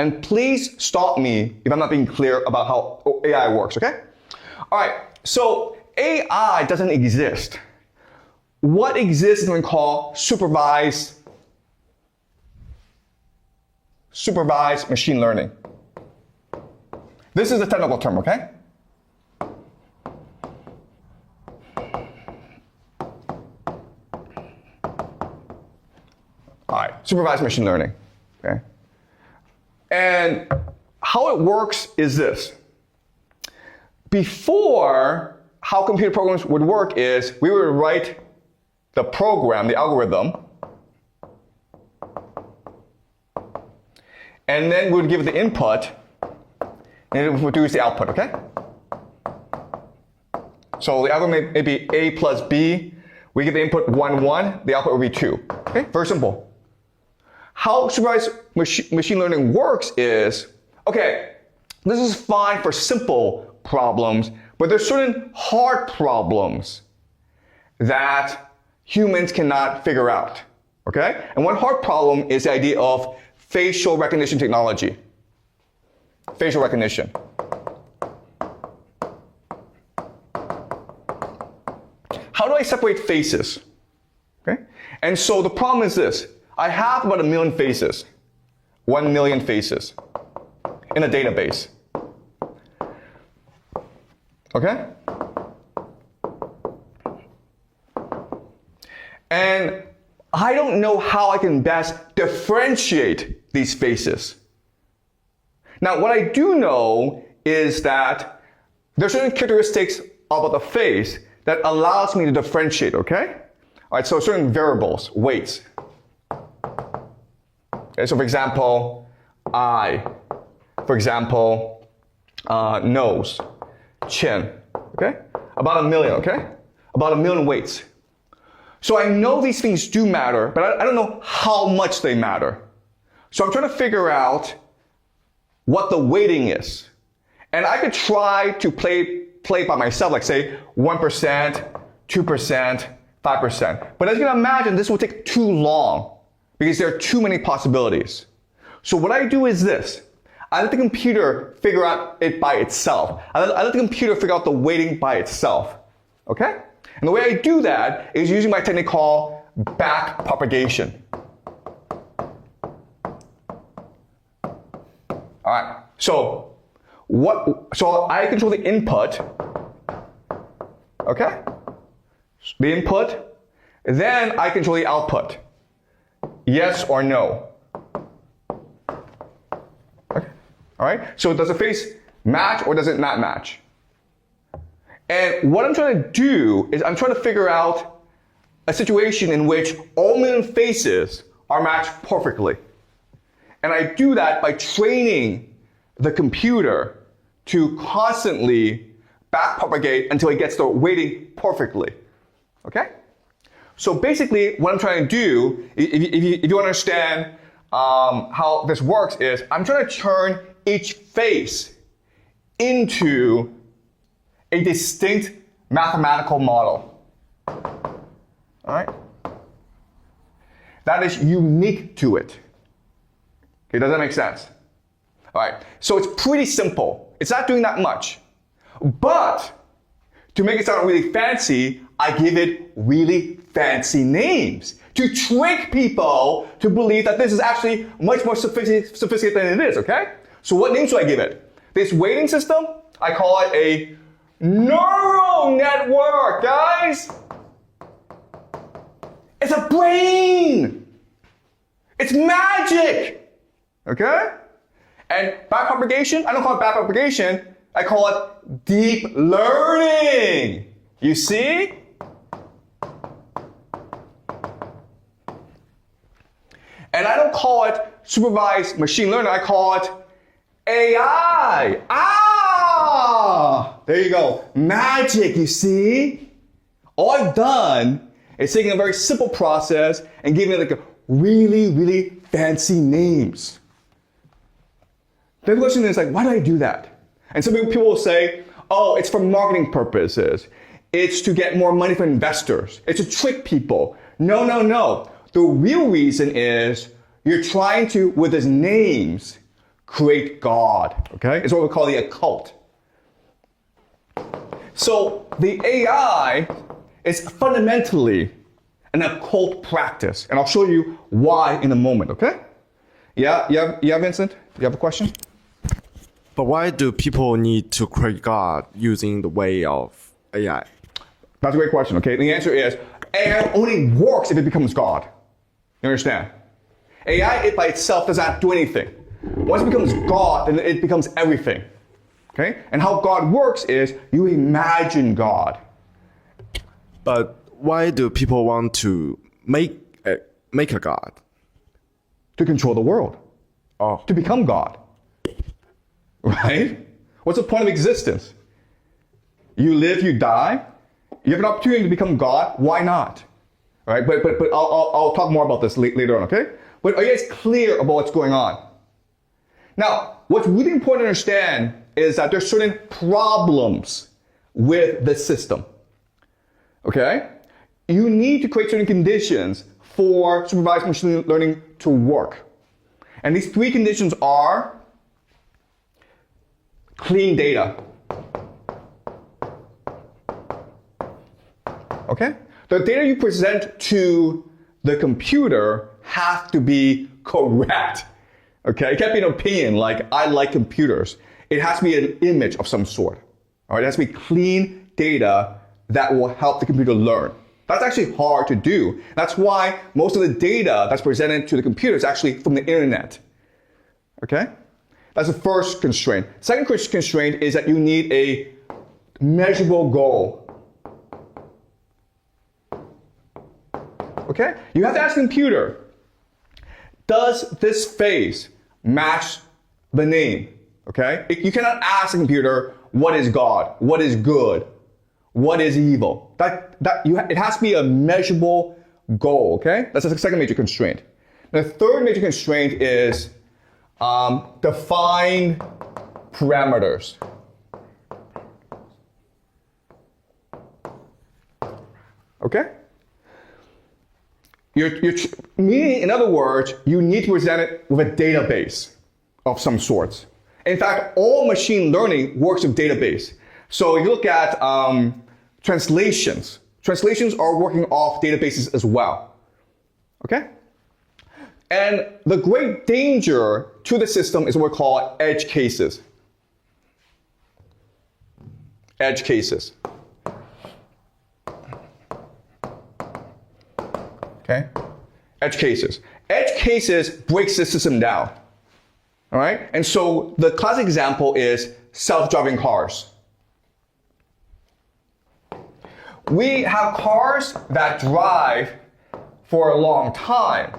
And please stop me if I'm not being clear about how AI works, okay? All right, so AI doesn't exist. What exists is what we call supervised machine learning. This is a technical term, okay? All right, supervised machine learning, okay? And how it works is this. Before, how computer programs would work is we would write the program, the algorithm, and then we would give it the input, and it would produce the output, okay? So the algorithm may be A plus B. We give the input 1, 1. The output would be 2. Okay, very simple. How supervised machine learning works is, okay, this is fine for simple problems, but there's certain hard problems that humans cannot figure out, okay? And one hard problem is the idea of facial recognition technology. Facial recognition. How do I separate faces? Okay? And so the problem is this. I have about 1 million faces. 1 million faces in a database. Okay? And I don't know how I can best differentiate these faces. Now, what I do know is that there are certain characteristics about the face that allows me to differentiate, okay? All right, so certain variables, weights. Okay, so for example, eye. For example, nose, chin, okay? About 1 million, okay? About 1 million weights. So I know these things do matter, but I don't know how much they matter. So I'm trying to figure out what the weighting is. And I could try to play by myself, like say 1%, 2%, 5%. But as you can imagine, this will take too long because there are too many possibilities. So what I do is this. I let the computer figure out it by itself. I let the computer figure out the weighting by itself. Okay? And the way I do that is using my technique called back propagation. All right. So I control the input. Okay? The input. Then I control the output. Yes or no. Okay. All right? So does the face match or does it not match? And what I'm trying to do is I'm trying to figure out a situation in which all million faces are matched perfectly. And I do that by training the computer to constantly backpropagate until it gets the weighting perfectly. Okay? So basically, what I'm trying to do, if you understand how this works, is I'm trying to turn each face into a distinct mathematical model. All right? That is unique to it. Okay, does that make sense? All right, so it's pretty simple. It's not doing that much. But to make it sound really fancy, I give it really fancy names to trick people to believe that this is actually much more sophisticated than it is, okay? So what names do I give it? This weighting system, I call it a neural network, guys. It's a brain. It's magic, okay? And backpropagation, I don't call it backpropagation, I call it deep learning. You see? And I don't call it supervised machine learning, I call it AI. There you go. Magic, you see? All I've done is taking a very simple process and giving it like a really, really fancy names. The question is like, why do I do that? And some people will say, oh, it's for marketing purposes. It's to get more money from investors. It's to trick people. No, no, no. The real reason is you're trying to, with these names, create God, okay? It's what we call the occult. So the AI is fundamentally an occult practice, and I'll show you why in a moment, okay? Yeah, Vincent? You have a question? But why do people need to create God using the way of AI? That's a great question, okay? The answer is AI only works if it becomes God. You understand? AI by itself does not do anything. Once it becomes God, then it becomes everything. Okay? And how God works is you imagine God. But why do people want to make a God? To control the world. Oh. To become God. Right? What's the point of existence? You live, you die. You have an opportunity to become God. Why not? All right? But I'll talk more about this later on, okay? But are you guys clear about what's going on? Now, what's really important to understand is that there's certain problems with the system. Okay? You need to create certain conditions for supervised machine learning to work. And these three conditions are clean data. Okay? The data you present to the computer has to be correct. Okay? It can't be an opinion like, I like computers. It has to be an image of some sort. All right? It has to be clean data that will help the computer learn. That's actually hard to do. That's why most of the data that's presented to the computer is actually from the internet. Okay? That's the first constraint. Second constraint is that you need a measurable goal. Okay? You have to ask the computer, does this face match the name? Okay? You cannot ask the computer, what is God? What is good? What is evil? It has to be a measurable goal, okay? That's the second major constraint. The third major constraint is define parameters. Okay? Meaning, in other words, you need to present it with a database of some sorts. In fact, all machine learning works with database. So you look at translations. Translations are working off databases as well. Okay? And the great danger to the system is what we call edge cases. Edge cases. Okay? Edge cases. Edge cases breaks the system down. All right? And so the classic example is self-driving cars. We have cars that drive for a long time,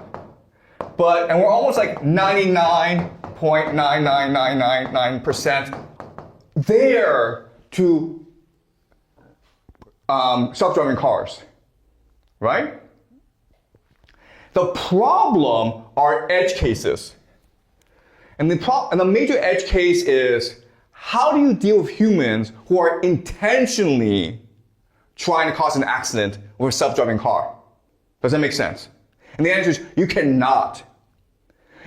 and we're almost like 99.99999% there to self-driving cars, right? The problem are edge cases. And the major edge case is, how do you deal with humans who are intentionally trying to cause an accident with a self-driving car? Does that make sense? And the answer is, you cannot.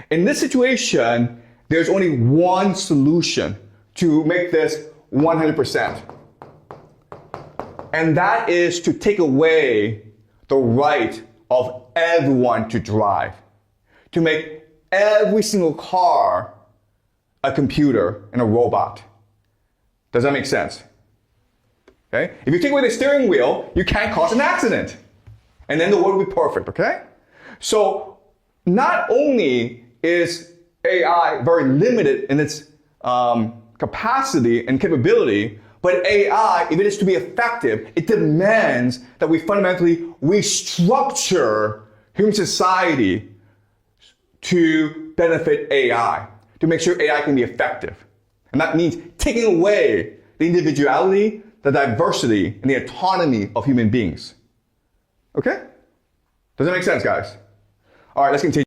In this situation, there's only one solution to make this 100%. And that is to take away the right of everyone to drive. To make every single car a computer and a robot. Does that make sense? Okay? If you take away the steering wheel, you can't cause an accident. And then the world will be perfect, okay? So not only is AI very limited in its capacity and capability, but AI, if it is to be effective, it demands that we fundamentally restructure human society to benefit AI, to make sure AI can be effective. And that means taking away the individuality, the diversity, and the autonomy of human beings. Okay? Does that make sense, guys? All right, let's continue.